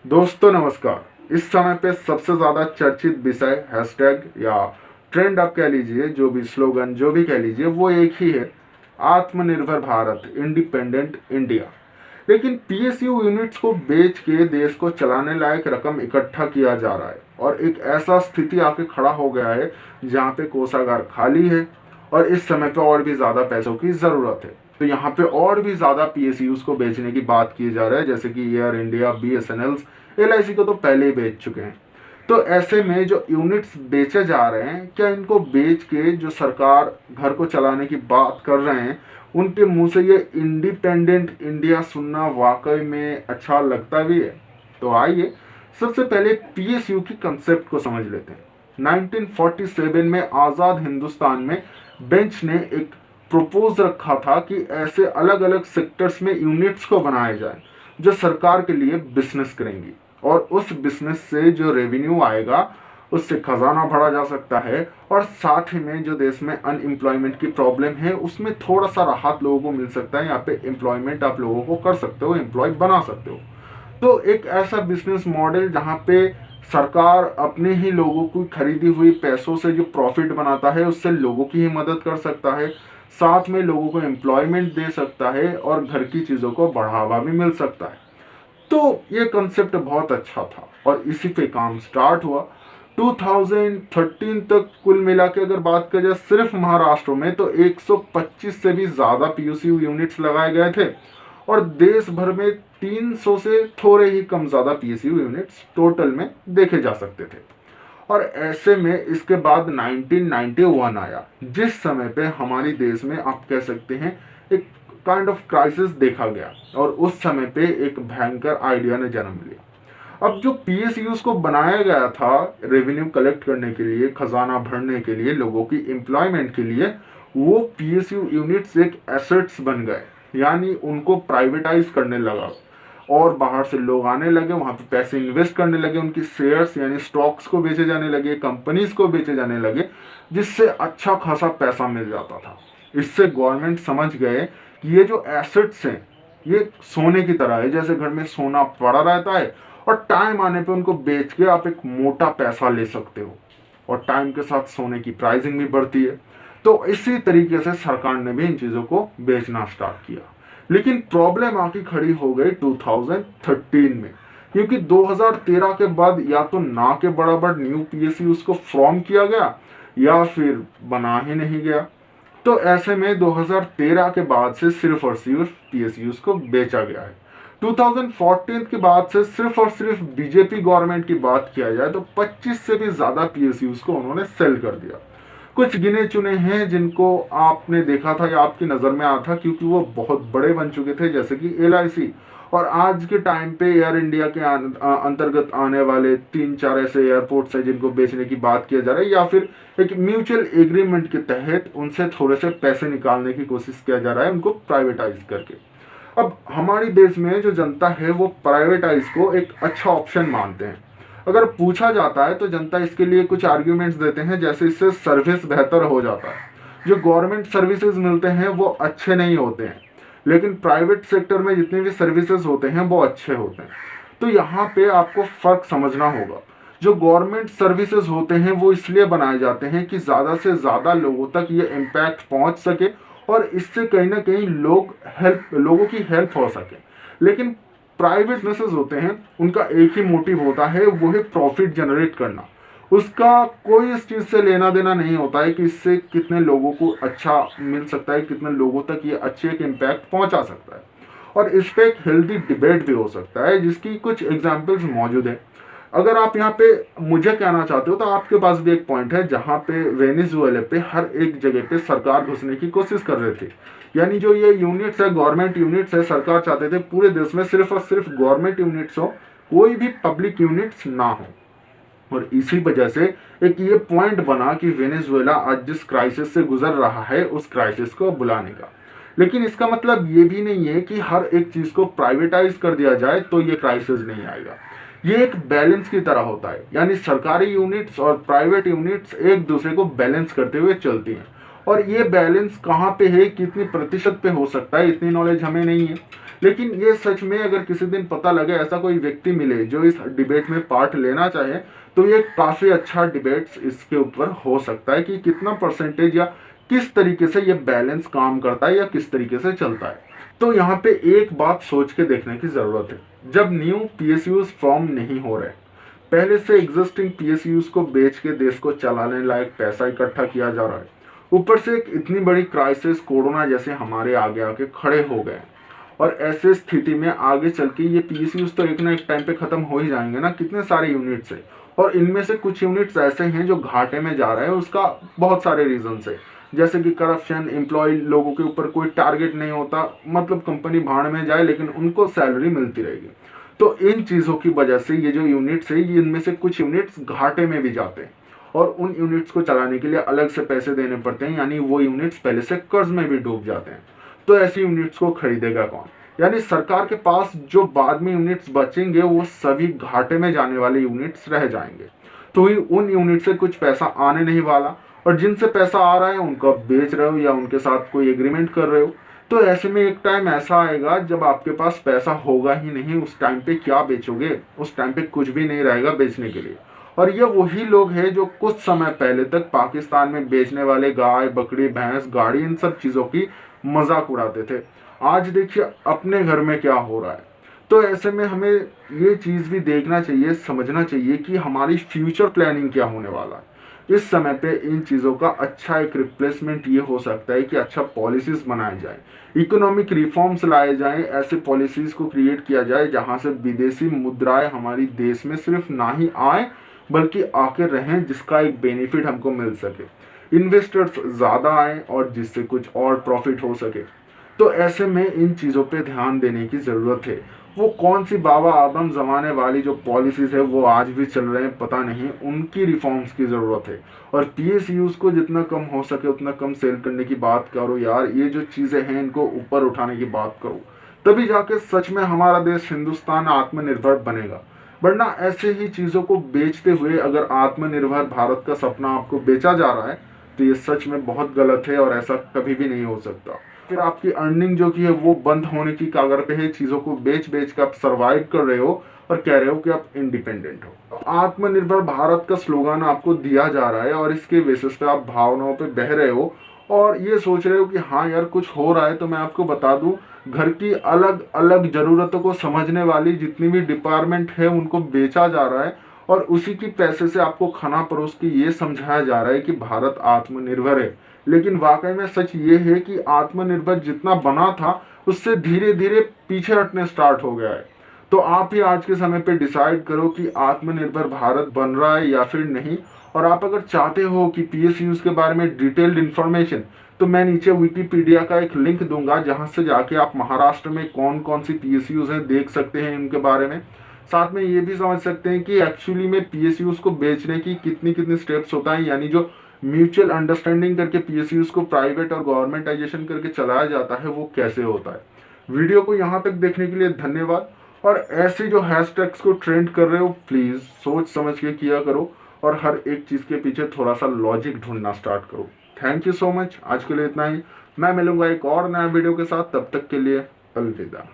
दोस्तों नमस्कार। इस समय पे सबसे ज़्यादा चर्चित विषय हैशटैग या ट्रेंड आप कह लीजिए, जो भी स्लोगन जो भी कह लीजिए, वो एक ही है, आत्मनिर्भर भारत, इंडिपेंडेंट इंडिया। लेकिन पीएसयू यूनिट्स को बेच के देश को चलाने लायक रकम इकट्ठा किया जा रहा है और एक ऐसा स्थिति आके खड़ा हो गया है जहाँ पे कोषागार खाली है और इस समय पे और भी ज़्यादा पैसों की ज़रूरत है। तो यहाँ पे और भी ज़्यादा पीएसयूज को बेचने की बात की जा रहा है, जैसे कि एयर इंडिया, बीएसएनएल, एलआईसी को तो पहले ही बेच चुके हैं। तो ऐसे में जो यूनिट्स बेचे जा रहे हैं, क्या इनको बेच के जो सरकार घर को चलाने की बात कर रहे हैं, उनके मुंह से ये इंडिपेंडेंट इंडिया सुनना वाकई में अच्छा लगता भी है? तो आइए सबसे पहले पीएसयू की कंसेप्ट को समझ लेते हैं। 1947 में आज़ाद हिंदुस्तान में बेंच ने एक प्रपोज रखा था कि ऐसे अलग अलग सेक्टर्स में यूनिट्स को बनाया जाए जो सरकार के लिए बिजनेस करेंगी और उस बिजनेस से जो रेवेन्यू आएगा उससे खजाना भरा जा सकता है और साथ ही में जो देश में अनएम्प्लॉयमेंट की प्रॉब्लम है उसमें थोड़ा सा राहत लोगों को मिल सकता है। यहाँ पे एम्प्लॉयमेंट आप लोगों को कर सकते हो, एम्प्लॉय बना सकते हो। तो एक ऐसा बिजनेस मॉडल जहाँ पे सरकार अपने ही लोगों को खरीदी हुई पैसों से जो प्रॉफिट बनाता है उससे लोगों की ही मदद कर सकता है, साथ में लोगों को एम्प्लॉयमेंट दे सकता है और घर की चीज़ों को बढ़ावा भी मिल सकता है। तो ये कंसेप्ट बहुत अच्छा था और इसी पे काम स्टार्ट हुआ। 2013 तक कुल मिला के अगर बात की जाए सिर्फ महाराष्ट्र में तो 125 से भी ज़्यादा पीयूसी यूनिट्स लगाए गए थे और देश भर में 300 से थोड़े ही कम ज़्यादा पीएसयू यूनिट्स टोटल में देखे जा सकते थे। और ऐसे में इसके बाद 1991 आया, जिस समय पे हमारे देश में आप कह सकते हैं एक काइंड ऑफ क्राइसिस देखा गया और उस समय पे एक भयंकर आइडिया ने जन्म लिया। अब जो पीएसयूज को बनाया गया था रेवेन्यू कलेक्ट करने के लिए, खजाना भरने के लिए, लोगों की एम्प्लॉयमेंट के लिए, वो पीएसयू यूनिट्स एक एसेट्स बन गए, यानी उनको प्राइवेटाइज करने लगा और बाहर से लोग आने लगे, वहां पे पैसे इन्वेस्ट करने लगे, उनकी शेयर्स यानी स्टॉक्स को बेचे जाने लगे, कंपनीज को बेचे जाने लगे, जिससे अच्छा खासा पैसा मिल जाता था। इससे गवर्नमेंट समझ गए कि ये जो एसेट्स हैं ये सोने की तरह है, जैसे घर में सोना पड़ा रहता है और टाइम आने पे उनको बेच के आप एक मोटा पैसा ले सकते हो और टाइम के साथ सोने की प्राइसिंग भी बढ़ती है। तो इसी तरीके से सरकार ने भी इन चीज़ों को बेचना स्टार्ट किया। लेकिन प्रॉब्लम आके खड़ी हो गई 2013 में, क्योंकि 2013 के बाद या तो ना के बराबर न्यू पीएसयू उसको फॉर्म किया गया या फिर बना ही नहीं गया। तो ऐसे में 2013 के बाद से सिर्फ और सिर्फ पीएसयूज को बेचा गया है। 2014 के बाद से सिर्फ और सिर्फ बीजेपी गवर्नमेंट की बात किया जाए तो 25 से भी ज़्यादा पीएसयूज को उन्होंने सेल कर दिया। कुछ गिने चुने हैं जिनको आपने देखा था या आपकी नज़र में आया था, क्योंकि वो बहुत बड़े बन चुके थे, जैसे कि एलआईसी और आज के टाइम पे एयर इंडिया के अंतर्गत आने वाले 3-4 ऐसे एयरपोर्ट्स हैं जिनको बेचने की बात किया जा रहा है या फिर एक म्यूचुअल एग्रीमेंट के तहत उनसे थोड़े से पैसे निकालने की कोशिश किया जा रहा है, उनको प्राइवेटाइज करके। अब हमारे देश में जो जनता है वो प्राइवेटाइज को एक अच्छा ऑप्शन मानते हैं। अगर पूछा जाता है तो जनता इसके लिए कुछ आर्ग्यूमेंट्स देते हैं, जैसे इससे सर्विस बेहतर हो जाता है, जो गवर्नमेंट सर्विसेज मिलते हैं वो अच्छे नहीं होते हैं, लेकिन प्राइवेट सेक्टर में जितने भी सर्विसेज होते हैं वो अच्छे होते हैं। तो यहाँ पे आपको फ़र्क समझना होगा। जो गवर्नमेंट सर्विसेज होते हैं वो इसलिए बनाए जाते हैं कि ज़्यादा से ज़्यादा लोगों तक ये इम्पैक्ट पहुँच सके और इससे कहीं ना कहीं लोगों की हेल्प हो सके। लेकिन प्राइवेट बिजनेसेस होते हैं, उनका एक ही मोटिव होता है, वो है प्रॉफिट जनरेट करना। उसका कोई इस चीज़ से लेना देना नहीं होता है कि इससे कितने लोगों को अच्छा मिल सकता है, कितने लोगों तक ये अच्छे एक इम्पैक्ट पहुंचा सकता है। और इस पर एक हेल्दी डिबेट भी हो सकता है, जिसकी कुछ एग्जाम्पल्स मौजूद हैं। अगर आप यहाँ पे मुझे कहना चाहते हो तो आपके पास भी एक पॉइंट है जहाँ पे वेनेजुएला पे हर एक जगह पे सरकार घुसने की कोशिश कर रहे थे, यानी जो ये यूनिट्स है, गवर्नमेंट यूनिट्स है, सरकार चाहते थे पूरे देश में सिर्फ और सिर्फ गवर्नमेंट यूनिट्स हो, कोई भी पब्लिक यूनिट्स ना हो। और इसी वजह से एक ये पॉइंट बना कि वेनेजुएला आज जिस क्राइसिस से गुजर रहा है उस क्राइसिस को बुलाने का। लेकिन इसका मतलब ये भी नहीं है कि हर एक चीज़ को प्राइवेटाइज कर दिया जाए तो ये क्राइसिस नहीं आएगा। ये एक बैलेंस की तरह होता है, यानी सरकारी यूनिट्स और प्राइवेट यूनिट्स एक दूसरे को बैलेंस करते हुए चलती हैं और ये बैलेंस कहाँ पे है, कितनी प्रतिशत पे हो सकता है, इतनी नॉलेज हमें नहीं है। लेकिन ये सच में अगर किसी दिन पता लगे, ऐसा कोई व्यक्ति मिले जो इस डिबेट में पार्ट लेना चाहे, तो ये काफ़ी अच्छा डिबेट्स इसके ऊपर हो सकता है कि कितना परसेंटेज या किस तरीके से ये बैलेंस काम करता है या किस तरीके से चलता है। तो यहाँ पे एक बात सोच के देखने की ज़रूरत है, जब न्यू पीएसयूज फॉर्म नहीं हो रहे, पहले से एग्जिस्टिंग पीएसयूज को बेच के देश को चलाने लायक पैसा इकट्ठा किया जा रहा है, ऊपर से एक इतनी बड़ी क्राइसिस कोरोना जैसे हमारे आगे आके खड़े हो गए, और ऐसे स्थिति में आगे चल के ये पीएसयूज तो एक ना एक टाइम पे खत्म हो ही जाएंगे ना, कितने सारे यूनिट्स है, और इनमें से कुछ यूनिट्स ऐसे हैं जो घाटे में जा रहे हैं। उसका बहुत सारे रीजन है, जैसे कि करप्शन, एम्प्लॉय लोगों के ऊपर कोई टारगेट नहीं होता, मतलब कंपनी भाड़ में जाए लेकिन उनको सैलरी मिलती रहेगी। तो इन चीज़ों की वजह से ये जो यूनिट्स है, ये इनमें से कुछ यूनिट्स घाटे में भी जाते हैं, और उन यूनिट्स को चलाने के लिए अलग से पैसे देने पड़ते हैं, यानी वो यूनिट्स पहले से कर्ज में भी डूब जाते हैं। तो ऐसी यूनिट्स को खरीदेगा कौन? यानी सरकार के पास जो बाद में यूनिट्स बचेंगे वो सभी घाटे में जाने वाले यूनिट्स रह जाएंगे, तो उन यूनिट से कुछ पैसा आने नहीं वाला, और जिनसे पैसा आ रहा है उनको आप बेच रहे हो या उनके साथ कोई एग्रीमेंट कर रहे हो। तो ऐसे में एक टाइम ऐसा आएगा जब आपके पास पैसा होगा ही नहीं, उस टाइम पे क्या बेचोगे? उस टाइम पे कुछ भी नहीं रहेगा बेचने के लिए। और ये वही लोग हैं जो कुछ समय पहले तक पाकिस्तान में बेचने वाले गाय, बकरी, भैंस, गाड़ी, इन सब चीज़ों की मजाक उड़ाते थे। आज देखिए अपने घर में क्या हो रहा है। तो ऐसे में हमें ये चीज़ भी देखना चाहिए, समझना चाहिए कि हमारी फ्यूचर प्लानिंग क्या होने वाला है। इस समय पे इन चीज़ों का अच्छा एक रिप्लेसमेंट ये हो सकता है कि अच्छा पॉलिसीज बनाए जाए, इकोनॉमिक रिफॉर्म्स लाए जाएं, ऐसे पॉलिसीज को क्रिएट किया जाए जहां से विदेशी मुद्राएं हमारी देश में सिर्फ ना ही आए बल्कि आके रहें, जिसका एक बेनिफिट हमको मिल सके, इन्वेस्टर्स ज़्यादा आए और जिससे कुछ और प्रॉफिट हो सके। तो ऐसे में इन चीज़ों पे ध्यान देने की ज़रूरत है। वो कौन सी बाबा आदम ज़माने वाली जो पॉलिसीज़ है वो आज भी चल रहे हैं पता नहीं, उनकी रिफॉर्म्स की ज़रूरत है। और पीएसयूज़ को जितना कम हो सके उतना कम सेल करने की बात करो यार, ये जो चीज़ें हैं इनको ऊपर उठाने की बात करो, तभी जाके सच में हमारा देश हिंदुस्तान आत्मनिर्भर बनेगा। वरना ऐसे ही चीज़ों को बेचते हुए अगर आत्मनिर्भर भारत का सपना आपको बेचा जा रहा है तो ये सच में बहुत गलत है, और ऐसा कभी भी नहीं हो सकता। फिर आपकी अर्निंग जो की है वो बंद होने की कगार पे है, चीज़ों को बेच बेच कर आप सर्वाइव कर रहे हो और कह रहे हो कि आप इंडिपेंडेंट हो। आत्मनिर्भर भारत का स्लोगन आपको दिया जा रहा है और इसके बेसिस पे आप भावनाओं पे बह रहे हो और ये सोच रहे हो कि हाँ यार कुछ हो रहा है। तो मैं आपको बता दूं, घर की अलग अलग ज़रूरतों को समझने वाली जितनी भी डिपार्टमेंट है उनको बेचा जा रहा है, और उसी की पैसे से आपको खाना परोस के ये समझाया जा रहा है कि भारत आत्मनिर्भर है। लेकिन वाकई में सच ये है कि आत्मनिर्भर जितना बना था उससे धीरे धीरे पीछे हटने स्टार्ट हो गया है। तो आप ही आज के समय पे डिसाइड करो कि आत्मनिर्भर भारत बन रहा है या फिर नहीं। और आप अगर चाहते हो कि पीएसयूज के बारे में डिटेल्ड इन्फॉर्मेशन, तो मैं नीचे विकिपीडिया का एक लिंक दूंगा जहां से जाके आप महाराष्ट्र में कौन कौन सी पीएसयूज हैं देख सकते हैं उनके बारे में। साथ में ये भी समझ सकते हैं कि एक्चुअली में पीएसयूज को बेचने की कितनी कितनी स्टेप्स होता है, यानी जो म्यूचुअल अंडरस्टैंडिंग करके पीएसयूज को प्राइवेट और गवर्नमेंटाइजेशन करके चलाया जाता है वो कैसे होता है। वीडियो को यहाँ तक देखने के लिए धन्यवाद। और ऐसे जो हैशटैग्स को ट्रेंड कर रहे हो प्लीज़ सोच समझ के किया करो और हर एक चीज़ के पीछे थोड़ा सा लॉजिक ढूंढना स्टार्ट करो। थैंक यू सो मच, आज के लिए इतना ही। मैं मिलूंगा एक और नया वीडियो के साथ, तब तक के लिए अलविदा।